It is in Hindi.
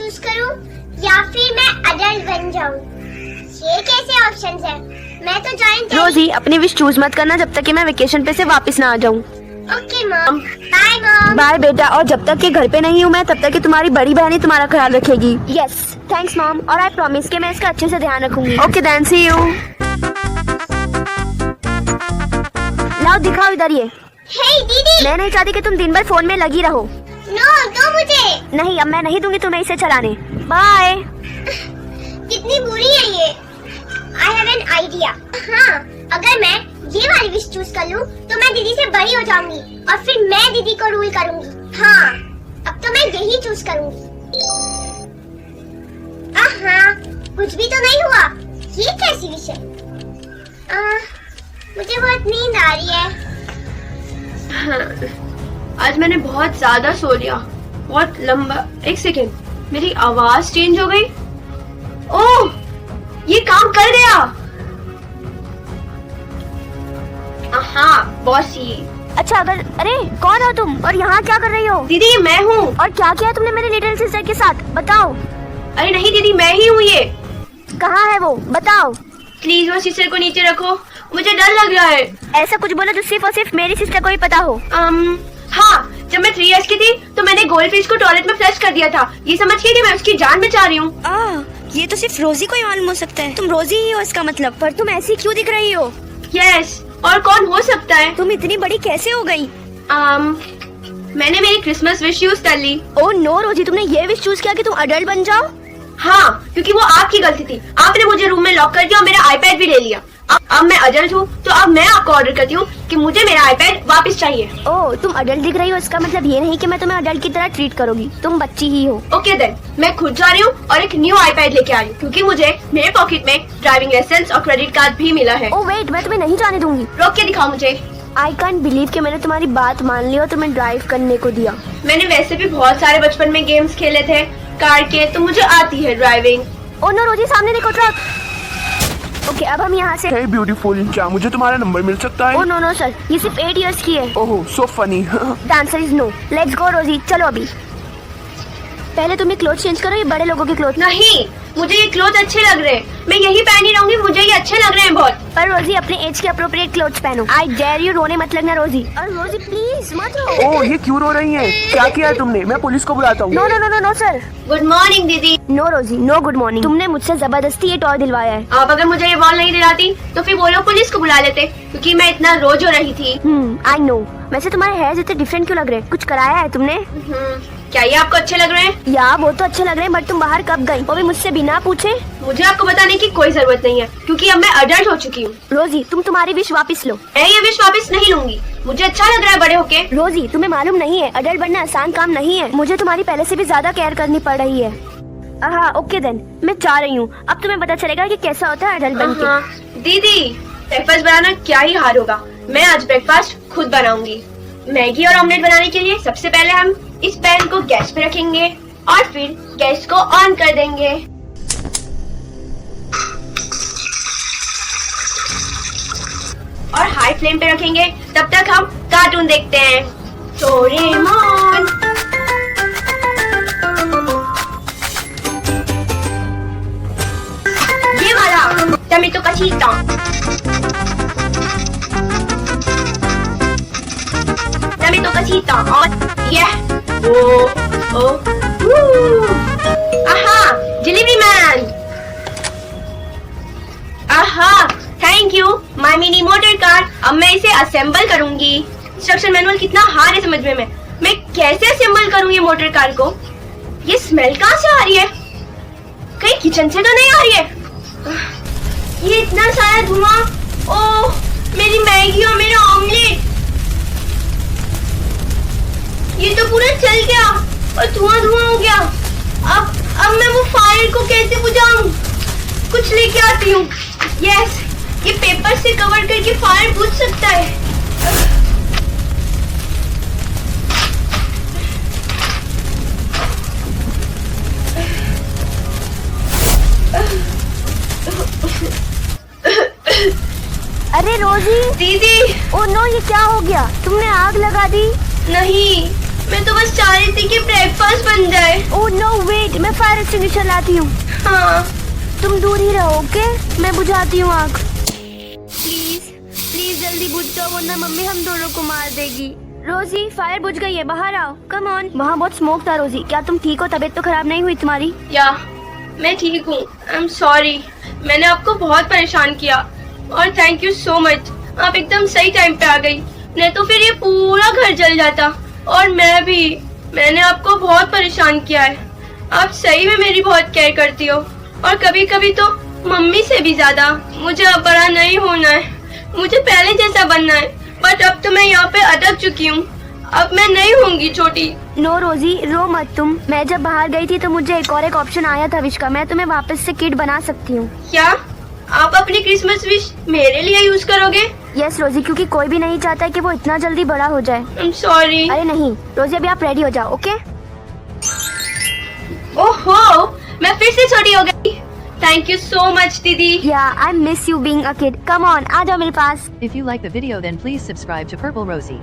चूज करूं या फिर मैं अडल्ट बन जाऊं? ये कैसे ऑप्शंस है? मैं तो ज्वाइन रोजी, अपनी विश चूज मत करना जब तक कि मैं वेकेशन पे से वापस ना आ जाऊं। Okay mom, bye mom. Bye बेटा, और जब तक कि घर पे नहीं हूँ मैं तब तक कि तुम्हारी बड़ी बहन ही तुम्हारा ख्याल रखेगी। यस, थैंक्स मॉम, और आई प्रॉमिस कि मैं इसका अच्छे से ध्यान रखूंगी। Okay then, see you. लाओ दिखाओ इधर ये। हे दीदी। मैं नहीं चाहती कि तुम दिन भर फोन में लगी रहो। नो, दो मुझे। नहीं, अब मैं नहीं दूंगी तुम्हें इसे चलाने। बाय। कितनी बुरी है ये। I have an idea. हाँ, अगर मैं ये वाली विश चूज कर लूं तो मैं दीदी से बड़ी हो जाऊंगी और फिर मैं दीदी को रूल करूंगी। हाँ, अब तो मैं यही चूज करूंगी। हाँ, कुछ भी तो नहीं हुआ। ये कैसी विश है? मुझे बहुत नींद आ रही है। आज मैंने बहुत ज्यादा सो लिया, बहुत लंबा। एक सेकेंड, मेरी आवाज चेंज हो गई। ओह, ये काम कर गया। हाँ बॉसी। अच्छा, अरे कौन हो तुम और यहाँ क्या कर रही हो? दीदी ये मैं हूँ। और क्या किया तुमने मेरी लिटिल सिस्टर के साथ, बताओ। अरे नहीं दीदी, मैं ही हूँ ये। कहाँ है वो, बताओ। प्लीज वो सिस्टर को नीचे रखो, मुझे डर लग रहा है। ऐसा कुछ बोलो जो सिर्फ और सिर्फ मेरी सिस्टर को ही पता हो। हाँ, जब मैं 3 इयर्स की थी तो मैंने गोल्ड फिश को टॉयलेट में फ्लश कर दिया था, ये समझ के कि मैं उसकी जान बचा रही हूँ। ये तो सिर्फ रोजी को ही मालूम हो सकता है। तुम रोजी ही हो इसका मतलब। पर तुम ऐसी क्यों दिख रही हो? यस, और कौन हो सकता है? तुम इतनी बड़ी कैसे हो गई? मैंने मेरी क्रिसमस विश यूज कर ली। ओह नो रोजी, तुमने ये विश चूज किया कि तुम अडल्ट बन जाओ? हाँ, क्योंकि वो आपकी गलती थी। आपने मुझे रूम में लॉक कर दिया और मेरा आईपैड भी ले लिया। अब मैं अडल्ट हूँ तो अब मैं आपको ऑर्डर करती हूँ कि मुझे मेरा आईपैड वापस चाहिए। ओह, तुम अडल्ट दिख रही हो, इसका मतलब ये नहीं कि मैं तुम्हें अडल्ट की तरह ट्रीट करूंगी। तुम बच्ची ही हो। ओके देन, मैं खुद जा रही हूँ और एक न्यू आईपैड लेके आ रही हूँ, क्योंकि मुझे मेरे पॉकेट में ड्राइविंग लाइसेंस और क्रेडिट कार्ड भी मिला है। ओह वेट, मैं तुम्हें नहीं जाने दूंगी। रोक के दिखाओ मुझे। आई कांट बिलीव कि मैंने तुम्हारी बात मान ली और तुम्हें ड्राइव करने को दिया। मैंने वैसे भी बहुत सारे बचपन में गेम्स खेले थे कार के, तो मुझे आती है ड्राइविंग। ओह नो रोजी, सामने देखो ट्रक। ओके, अब हम यहाँ से। हे ब्यूटीफुल, क्या मुझे तुम्हारा नंबर मिल सकता है? ओह नो सर, ये सिर्फ 8 इयर्स की है। Oh so funny. The answer is no. Let's go Rosie, चलो अभी। पहले तुम ये क्लोथ चेंज करो, ये बड़े लोगों के क्लोथ। नहीं, मुझे ये क्लोथ अच्छे लग रहे हैं, मैं यही पहनी रहूंगी, मुझे ये अच्छे लग रहे हैं बहुत। पर रोजी, अपने एज के अप्रोप्रिएट क्लोथ्स पहनो। आई डेयर यू, रोने मत लगना रोजी। और रोजी प्लीज मत रो। ओह, ये क्यों रो रही हैं? क्या किया है तुमने? मैं पुलिस को बुलाता हूँ। No no no no no sir. Good morning दीदी। No Rosie, no good morning. तुमने मुझसे जबरदस्ती ये टॉय दिलवाया है। आप अगर मुझे ये बॉल नहीं दिलाती तो फिर वो लोग पुलिस को बुला लेते, क्योंकि मैं इतना रोज हो रही थी। I know. वैसे तुम्हारे हेयर इतने डिफरेंट क्यों लग रहे हैं? कुछ कराया है तुमने? क्या ये आपको अच्छे लग रहे हैं? या वो तो अच्छे लग रहे हैं, बट तुम बाहर कब गई, वो भी मुझसे बिना पूछे? मुझे आपको बताने की कोई जरूरत नहीं है, क्योंकि अब मैं अडल्ट हो चुकी हूँ। रोजी, तुम तुम्हारी विश वापस लो। मैं ये विश वापस नहीं लूंगी, मुझे अच्छा लग रहा है बड़े होके। रोजी, तुम्हें मालूम नहीं है अडल्ट बनना आसान काम नहीं है। मुझे तुम्हारी पहले से भी ज्यादा केयर करनी पड़ रही है। हाँ ओके देन, मैं जा रही हूँ। अब तुम्हें पता चलेगा कि कैसा होता है अडल्ट बन के। दीदी, ब्रेकफास्ट बनाना क्या ही हार्ड होगा, मैं आज ब्रेकफास्ट खुद बनाऊंगी। मैगी और ऑमलेट बनाने के लिए सबसे पहले हम इस पैन को गैस पे रखेंगे और फिर गैस को ऑन कर देंगे। और हाई फ्लेम पे रखेंगे, तब तक हम कार्टून देखते हैं। डोरेमोन। ये वाला टमेटो का छींटा। टमेटो का छींटा और ये आहा, डिलीवरी मैन। आहा, thank you my mini motor car. अब मैं इसे असेंबल करूंगी। इंस्ट्रक्शन मैनुअल कितना हार्ड है समझने में। मैं कैसे असेंबल करूंगी मोटर कार को? ये स्मेल कहाँ से आ रही है? कहीं किचन से तो नहीं आ रही है? ये इतना सारा धुआं। ओह, मेरी मैगी और मेरा ऑमलेट, ये तो पूरा चल गया और धुआं धुआं हो गया। अब मैं वो फायर को कैसे बुझाऊं? कुछ लेके आती हूँ। यस, ये पेपर से कवर करके फायर बुझ सकता है। अरे रोजी। दीदी। ओ नो, ये क्या हो गया? तुमने आग लगा दी। नहीं, मैं तो बस चाह रही थी कि ब्रेकफास्ट बन जाए। ओह नो वेट, मैं फायर एक्सटिंग्विशर लाती हूँ। हाँ तुम दूर ही रहो, ओके? मैं बुझाती हूँ आग। प्लीज प्लीज जल्दी बुझ जाओ, वरना मम्मी हम दोनों को मार देगी। रोजी, फायर बुझ गई है, बाहर आओ, कम ऑन। वहाँ बहुत स्मोक था। रोजी, क्या तुम ठीक हो? तबीयत तो खराब नहीं हुई तुम्हारी? या मैं ठीक हूँ। आई एम सॉरी, मैंने आपको बहुत परेशान किया और थैंक यू सो मच। आप एकदम सही टाइम पे आ गई, नहीं तो फिर ये पूरा घर जल जाता। और मैं भी, मैंने आपको बहुत परेशान किया है। आप सही में मेरी बहुत केयर करती हो और कभी कभी तो मम्मी से भी ज्यादा। मुझे अब बड़ा नहीं होना है, मुझे पहले जैसा बनना है। बट अब तो मैं यहाँ पे अटक चुकी हूँ, अब मैं नहीं होंगी छोटी। नो रोजी, रो मत तुम। मैं जब बाहर गई थी तो मुझे एक और एक ऑप्शन आया था विश का। मैं तुम्हें वापस से किड बना सकती हूँ। क्या आप अपनी क्रिसमस विश मेरे लिए यूज करोगे? यस रोजी, क्योंकि कोई भी नहीं चाहता कि वो इतना जल्दी बड़ा हो जाए। I am sorry. अरे नहीं रोजी, अभी आप रेडी हो जाओ, ओके? ओहो, मैं फिर से छोटी हो गई। थैंक यू सो मच दीदी। Yeah I miss you being a kid. Come on, आ जाओ मेरे पास। If you like the video then please subscribe to Purple Rosie.